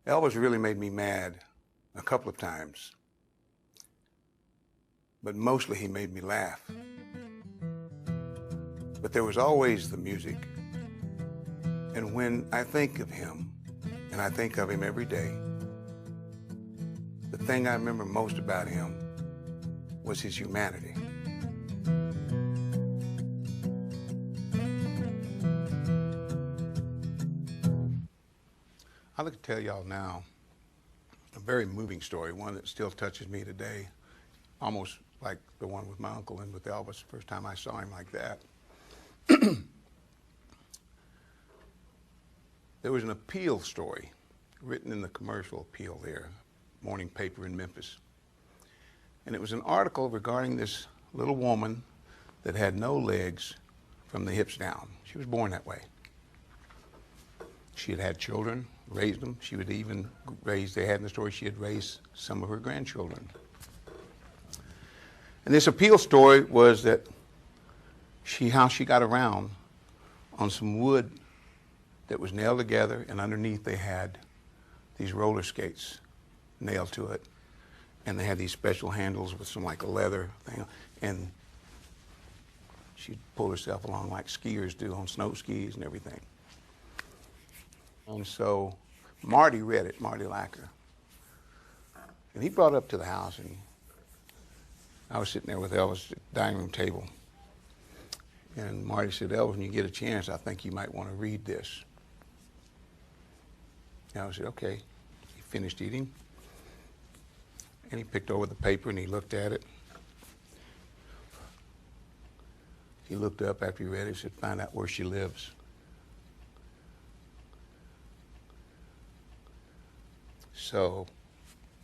Elvis really made me mad a couple of times, but mostly he made me laugh. But there was always the music. And when I think of him, and I think of him every day, the thing I remember most about him was his humanity. I'd like to tell y'all now a very moving story, one that still touches me today, almost like the one with my uncle and with Elvis, the first time I saw him like that. There was an appeal story written in the commercial appeal there, morning paper in Memphis. And it was an article regarding this little woman that had no legs from the hips down. She was born that way. She had had children, raised them. She would even raise, they had in the story, she had raised some of her grandchildren. And this appeal story was that how she got around on some wood that was nailed together, and underneath they had these roller skates nailed to it. And they had these special handles with some like a leather thing. And she'd pull herself along like skiers do on snow skis and everything. And so Marty read it, Marty Lacker. And he brought it up to the house, and I was sitting there with Elvis at the dining room table. And Marty said, "Elvis, when you get a chance, I think you might want to read this." And I said, "Okay." He finished eating, and he picked over the paper and he looked at it. He looked up after he read it and said, "Find out where she lives." So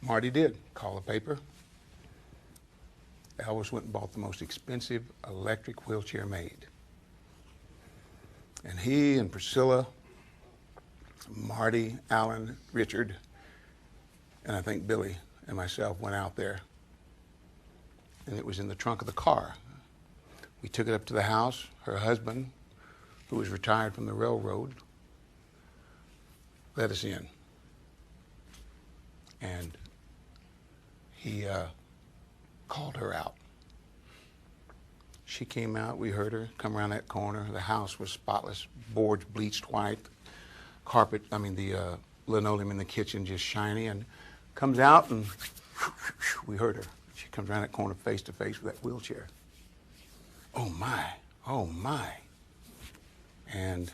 Marty did call the paper. Elvis went and bought the most expensive electric wheelchair made. And he and Priscilla, Marty, Alan, Richard, and I think Billy and myself went out there. And it was in the trunk of the car. We took it up to the house. Her husband, who was retired from the railroad, let us in. And he called her out. She came out, we heard her come around that corner. The house was spotless, boards bleached white, carpet, the linoleum in the kitchen just shiny, and comes out and we heard her. She comes around that corner face to face with that wheelchair. Oh my, oh my. And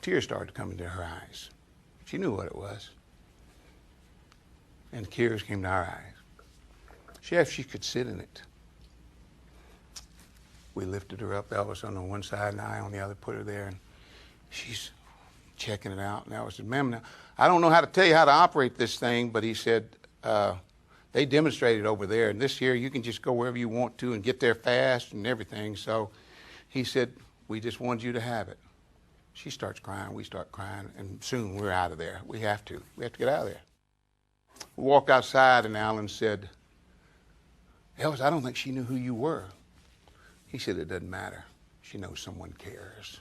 tears started to come into her eyes. She knew what it was. And tears came to our eyes. She asked if she could sit in it. We lifted her up, Elvis on the one side and I on the other, put her there, and she's checking it out. And Elvis said, "Ma'am, now, I don't know how to tell you how to operate this thing," but he said, they demonstrated over there, and this here you can just go wherever you want to and get there fast and everything. So he said, "We just wanted you to have it." She starts crying, we start crying, and soon we're out of there. We have to get out of there. We walked outside and Alan said, "Elvis, I don't think she knew who you were." He said, "It doesn't matter. She knows someone cares."